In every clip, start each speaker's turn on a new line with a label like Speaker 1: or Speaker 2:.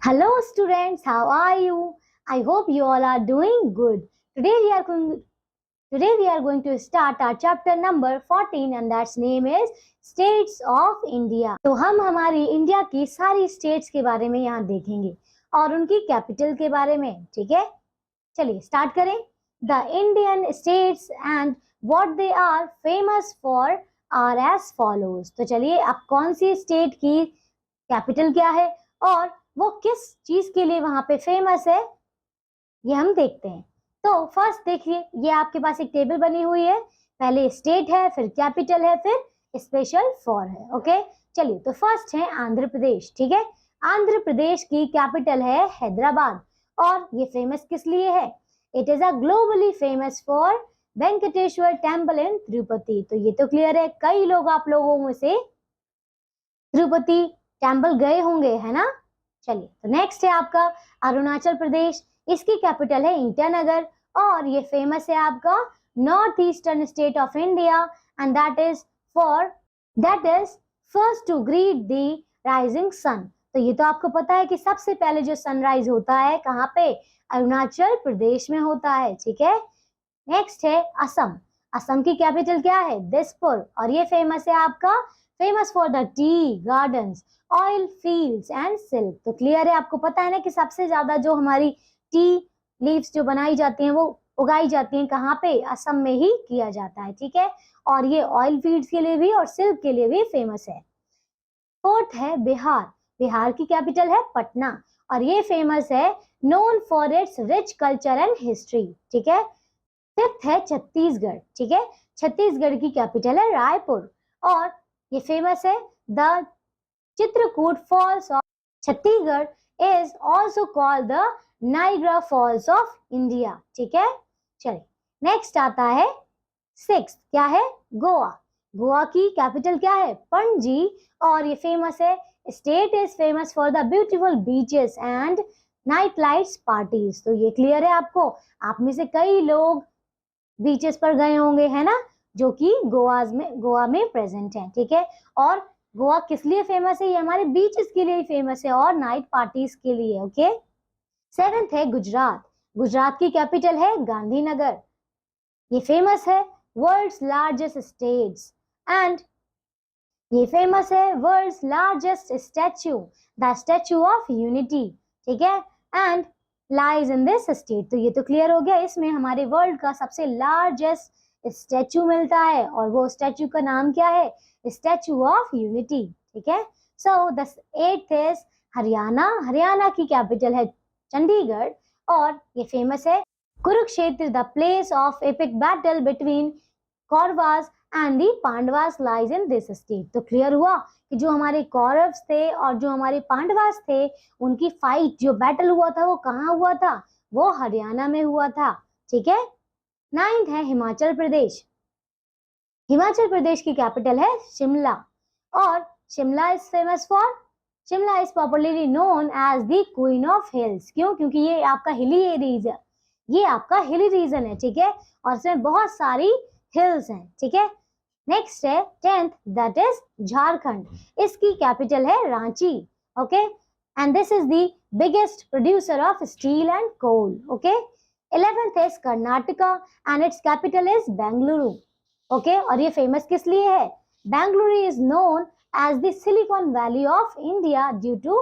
Speaker 1: Hello students, how are you? I hope you all are doing good. Today we are going to start our chapter number 14 and that's name is States of India. तो हम हमारी India की सारी states के बारे में यहाँ देखेंगे और उनकी कैपिटल के बारे में, ठीक है? चलिए स्टार्ट करें. The Indian states and what they are famous for are as follows. तो चलिए अब कौन सी स्टेट की कैपिटल क्या है और वो किस चीज के लिए वहां पे फेमस है ये हम देखते हैं. तो फर्स्ट देखिए, ये आपके पास एक टेबल बनी हुई है. पहले स्टेट है, फिर कैपिटल है, फिर स्पेशल फॉर है. ओके चलिए, तो फर्स्ट है आंध्र प्रदेश. ठीक है, आंध्र प्रदेश की कैपिटल है हैदराबाद और ये फेमस किस लिए है? It is a globally famous for Venkateshwara temple in Tirupati. तो ये तो क्लियर है, कई लोग आप लोगों में से तिरुपति टेम्पल गए होंगे, है ना? चलिए, तो नेक्स्ट है आपका अरुणाचल प्रदेश. इसकी कैपिटल है ईटानगर और ये फेमस है आपका north eastern state of India and that is first to greet the rising sun. तो ये तो आपको पता है कि सबसे पहले जो सनराइज होता है कहाँ पे? अरुणाचल प्रदेश में होता है. ठीक है, नेक्स्ट है असम. असम की कैपिटल क्या है? दिसपुर और ये फेमस है आपका famous for the tea gardens, oil fields and silk. तो क्लियर है, आपको पता है ना कि सबसे ज्यादा जो हमारी टी लीव्स जो बनाई जाती हैं वो उगाई जाती हैं कहाँ पे? असम में ही किया जाता है. ठीक है, और ये ऑयल फील्ड्स के लिए भी और सिल्क के लिए भी फेमस है. फोर्थ है बिहार. बिहार की कैपिटल है पटना और ये फेमस है known for its rich culture and history. ठीक है, फिफ्थ है छत्तीसगढ़. ठीक है, छत्तीसगढ़ की कैपिटल है रायपुर और ये फेमस है the Chitrakoot falls of Chhattisgarh is also called the Niagara falls of India. ठीक है, चलिए नेक्स्ट आता है सिक्स. क्या है? गोवा. गोवा की कैपिटल क्या है? पणजी और ये फेमस है, state is famous for the beautiful beaches and night lights parties. तो ये क्लियर है आपको, आप में से कई लोग बीचेस पर गए होंगे, है ना, जो कि गोवा में प्रेजेंट है. ठीक है, और गोवा किस लिए फेमस है? ये हमारे बीचेस के लिए फेमस है और नाइट पार्टीज के लिए. ओके, सेवेंथ है गुजरात. गुजरात की कैपिटल है गांधीनगर. ये फेमस है वर्ल्ड्स लार्जेस्ट स्टेट्स एंड ये फेमस है world's largest statue, the statue of unity. ठीक है, and lies in this state. तो ये तो क्लियर हो गया, इसमें हमारे वर्ल्ड का सबसे लार्जेस्ट स्टैच्यू मिलता है और वो स्टैच्यू का नाम क्या है? Statue of unity. ठीक है, so the eighth is Haryana. Haryana की कैपिटल है चंडीगढ़ और ये फेमस है Kurukshetra, the place of epic battle between Kauravas and the Pandavas lies in this state. तो क्लियर हुआ कि जो हमारे कौरव्स थे और जो हमारे पांडवास थे उनकी फाइट, जो बैटल हुआ था वो कहाँ हुआ था? वो हरियाणा में हुआ था. ठीक है, नाइन्थ है हिमाचल प्रदेश. हिमाचल प्रदेश की कैपिटल है शिमला और Shimla is famous for Shimla is popularly known as the queen of hills. क्यों? क्योंकि ये आपका हिली रीजन है. ठीक है, और इसमें बहुत सारी हिल्स हैं. ठीक है, नेक्स्ट है टेंथ, दैट इज झारखंड. इसकी कैपिटल है Ranchi. Okay, and this is the biggest producer of steel and coal. Okay, 11th is Karnataka and its capital is Bengaluru. Okay, और ये फेमस किस लिए है? Bengaluru is known as the silicon valley of India due to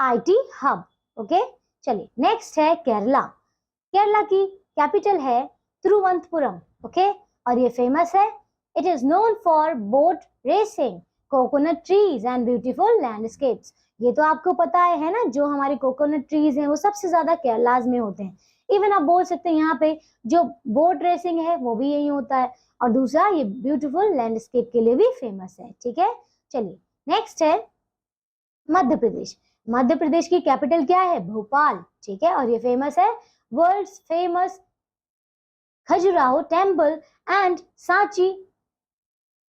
Speaker 1: IT hub. Okay, चलिए next है केरला. केरला की capital है Thiruvananthapuram. Okay, और ये फेमस है, it is known for boat racing, coconut trees and beautiful landscapes. ये तो आपको पता है ना, जो हमारे कोकोनट ट्रीज हैं वो सबसे ज्यादा केरला में होते हैं. इवन आप बोल सकते हैं यहाँ पे जो बोट रेसिंग है वो भी यही होता है और दूसरा ये ब्यूटीफुल लैंडस्केप के लिए भी फेमस है. ठीक है, चलिए नेक्स्ट है मध्य प्रदेश. मध्य प्रदेश की कैपिटल क्या है? भोपाल. ठीक है, और ये फेमस है world's famous Khajuraho temple and Sanchi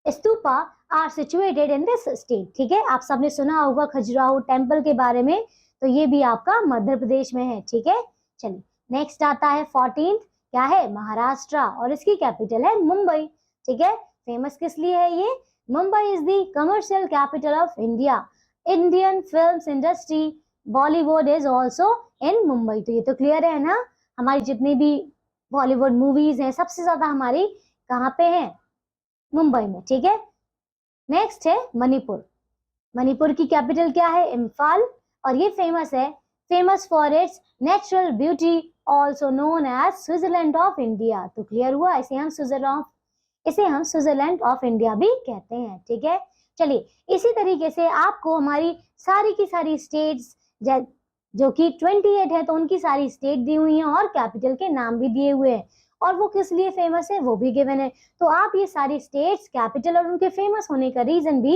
Speaker 1: stupa are situated in this state. ठीक है, आप सबने सुना होगा खजुराहो टेम्पल के बारे में, तो ये भी आपका मध्य प्रदेश में है. ठीक है, चलिए नेक्स्ट आता है 14th. क्या है? महाराष्ट्र और इसकी कैपिटल है मुंबई. ठीक है, फेमस किस लिए है ये? Mumbai is the commercial capital of India. Indian films industry Bollywood is also in Mumbai. तो ये तो क्लियर है ना, हमारी जितनी भी बॉलीवुड मूवीज हैं सबसे ज्यादा हमारी कहाँ पे हैं, मुंबई में, ठीक है। नेक्स्ट है मणिपुर। मणिपुर की कैपिटल क्या है, इम्फाल, और ये famous for its natural beauty, also known as Switzerland of India. तो क्लियर हुआ, इसे हम स्विट्जरलैंड ऑफ इंडिया भी कहते हैं, ठीक है। चलिए, इसी तरीके से आपको हमारी सारी की सारी स्टेट्स जो कि 28 है, तो उनकी सारी स्टेट दी हुई हैं और कैपिटल के नाम भी दिए हुए हैं, और वो किस लिए फेमस है वो भी गिवन है। तो आप ये सारी स्टेट्स, कैपिटल और उनके फेमस होने का रीजन भी,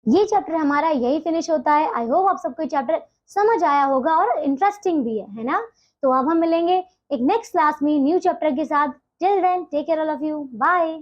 Speaker 1: ये चैप्टर हमारा यही फिनिश होता है। आई होप आप सबको चैप्टर समझ आया होगा और इंटरेस्टिंग भी है ना। तो अब हम मिलेंगे एक नेक्स्ट क्लास में न्यू चैप्टर के साथ। Till then take care all of you, bye.